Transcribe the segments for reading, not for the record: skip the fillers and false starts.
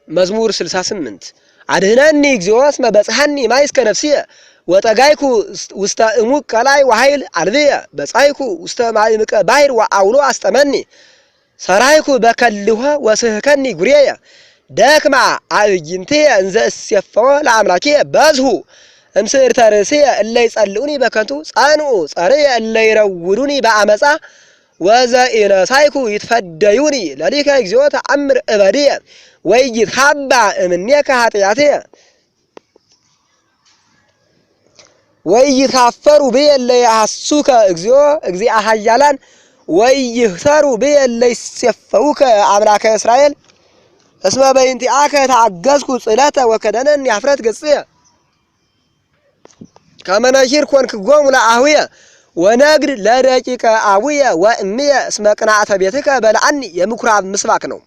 መዝሙር 68 አድህነኒ እግዚኦ እስመ በጽሐኒ ማይስከ ነፍስየ ወጠጋይኩ ውስተ እሙቅ ከላይ ወኃይል አልብየ በጻይኩ ውስተ ማዕምቀ ባሕር ወአውሎ አስጠመኒ ሰራይኩ በከልሁ ወስህከኒ ጉሬየ ደክማ አዕይንትየ እንዘ እሴፈወ ለአምላክየ በዝሁ እምስዕርተ ርእስየ እለ ይጸልኡኒ በከንቱ ጸንዑ ጸርየ እለ ይረውዱኒ በአመፃ ወዘኢነሳይኩ ይትፈደዩኒ ለሊከ እግዚኦ ተአምር እበድየ ወይትሐባ እምኔከ ኃጢአትየ ወይታፈሩ ብየ እለ ያሐሱከ እግዚኦ እግዚአ ኃያላን ወይህተሩ ብየ እለ ይሴፈውከ አምላከ እስራኤል እስመ በእንቲአከ ተአገዝኩ ጽለተ ወከደነኒ ኀፍረት ገጽየ ከመ ነኪር ኮንክጎሙ ለአህውየ ወነግድ ለደቂቀ አቡየ ወእምየ እስመ ቅንዓተ ቤትከ በልዐኒ የምኵራብ ምስባክ ነው።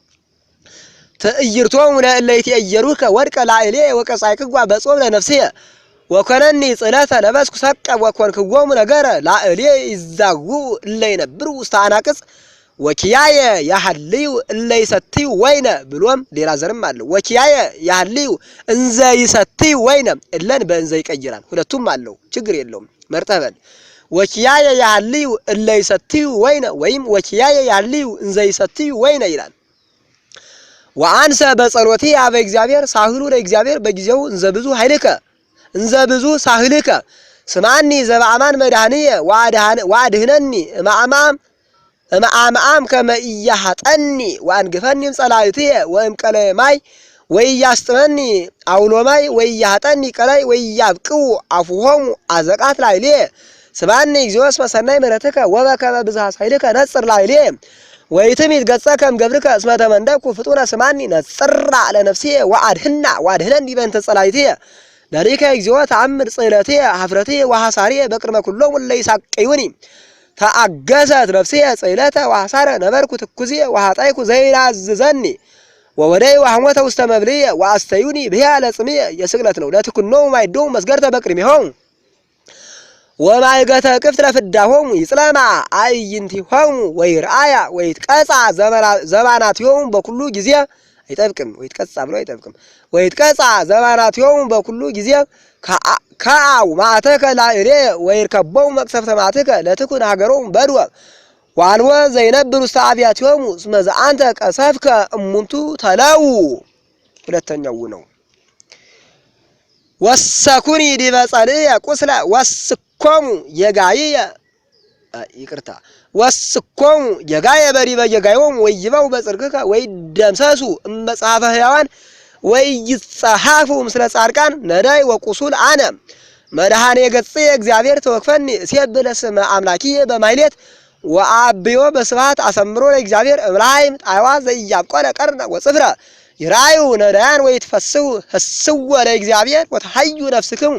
ትዕይርቶሙ ለእለ ይትዔየሩከ ወድቀ ላዕሌየ ወቀጻዕክዋ በጾም ለነፍስየ ወኮነኒ ጽለተ ለበስኩ ሰቀ ወኮንክጎሙ ነገረ ላዕሌየ ይዛጉ እለ ይነብሩ ውስተ አናቅጽ ወኪያየ ያህልዩ እለ ይሰትዩ ወይነ ብሎም ሌላ ዘርም አለው። ወኪያየ ያህልዩ እንዘ ይሰትዩ ወይነ እለን በእንዘ ይቀይራል። ሁለቱም አለው፣ ችግር የለውም። መርጠህ በል። ወኪያየ ያህልዩ እለ ይሰትዩ ወይነ ወይም ወኪያየ ያህልዩ እንዘ ይሰትዩ ወይነ ይላል። ወአንሰ በጸሎቴ አበ እግዚአብሔር ሳህሉ ለእግዚአብሔር በጊዜው እንዘ ብዙ ኃይልከ እንዘ ብዙ ሳህልከ ስማኒ ዘበአማን መድኃኒየ ወአድህነኒ እምአምአም ከመ ኢያሐጠኒ ወአንግፈኒም ጸላእትየ ወእምቀለ ማይ ወኢያስጥመኒ አውሎ ማይ ወኢያሐጠኒ ቀላይ ወኢያብቅዑ አፉሆሙ አዘቃት ላዕሌየ ስማኒ እግዚኦ እስመ ሰናይ ምሕረትከ ወበከመ ብዝኃ ኃይልከ ነጽር ላዕሌየ ወይትሚት ገጸከ እምገብርከ እስመ ተመንደብኩ ፍጡነ ስማኒ ነጽራ ለነፍስየ ወአድህነኒ በእንተ ጸላእትየ ለሊከ እግዚኦ ተአምር ጽሕለትየ ኀፍረትየ ወሐሳርየ በቅድመ ኩሎሙ እለ ይሳቅዩኒ ተአገሰት ነፍስየ ጽሕለተ ወሐሳረ ነበርኩ ትኩዝየ ወኃጣይኩ ዘይናዝዘኒ ወወደይ ወሐሞተ ውስተ መብልየ ወአስተዩኒ ብያ ለጽምየ የስቅለት ነው። ለትኩኖሙ ማይዶሙ መስገርተ በቅድሜሆሙ ወማይገተ ቅፍት ለፍዳሆሙ ይጽለማ አዕይንቲሆሙ ወይርአያ ወይትቀጻ ዘባናቲሆሙ በኩሉ ጊዜ አይጠብቅም። ወይትቀጻ ብሎ አይጠብቅም። ወይትቀጻ ዘባናቲሆሙ በኩሉ ጊዜ ከአው ማዕተከ ላዕሌየ ወይርከቦሙ መቅሰፍተ ማዕትከ ለትኩን ሀገሮሙ በድወ ወአልቦ ዘይነብር ውስተ አብያቲሆሙ እስመ ዘአንተ ቀሰፍከ እሙንቱ ተለው። ሁለተኛው ነው። ወሰኩኒ ዲበ ጸልየ ቁስለ ወስኮሙ የጋይየ ይቅርታ ወስኮሙ የጋየ በዲበ የጋዮሙ ወይበው በጽድቅከ ወይደምሰሱ እመጽሐፈ ሕያዋን ወይጽሐፉ ምስለ ጻድቃን ነዳይ ወቁሱል አነ መድኃኔ ገጽየ እግዚአብሔር ተወክፈኒ እሴብሕ ለስመ አምላኪየ በማሕሌት ወአብዮ በስብሐት አሰምሮ ለእግዚአብሔር እምራይም ጣይዋ ዘኢያብቆለ ቀርነ ወጽፍረ ይራዩ ነዳያን ወይትፈስሑ ህስወ ለእግዚአብሔር ወተሐዩ ነፍስክሙ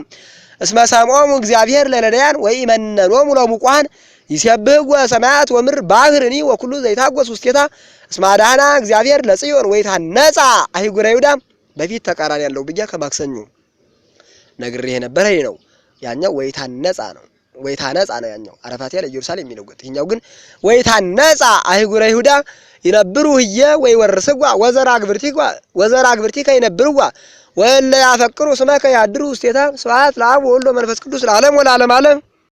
እስመ ሰምዖሙ እግዚአብሔር ለነዳያን ወኢመነኖሙ ለሙቋን ይሴብሕዎ ሰማያት ወምድር ባሕርኒ ወኩሉ ዘይታጐስ ውስቴታ እስመ አድኃና እግዚአብሔር ለጽዮን ወይታነጻ አህጉረ ይሁዳ። በፊት ተቃራኒ ያለው ብያ ከማክሰኞ ነግሬህ ነበር። ይሄ ነው ያኛው ወይታነጻ ነው። ወይታነጻ ነው ያኛው አረፋት ያለ ኢየሩሳሌም የሚነውት። ይሄኛው ግን ወይታነጻ አህጉረ ይሁዳ ይነብሩ ህየ ወይወርስዋ ወዘራ ግብርቲከ ይነብሩዋ ወለ ያፈቅሩ ስመከ ያድሩ ውስቴታ ስብሐት ለአብ ወወልድ ወመንፈስ ቅዱስ ለዓለም ወለዓለመ ዓለም።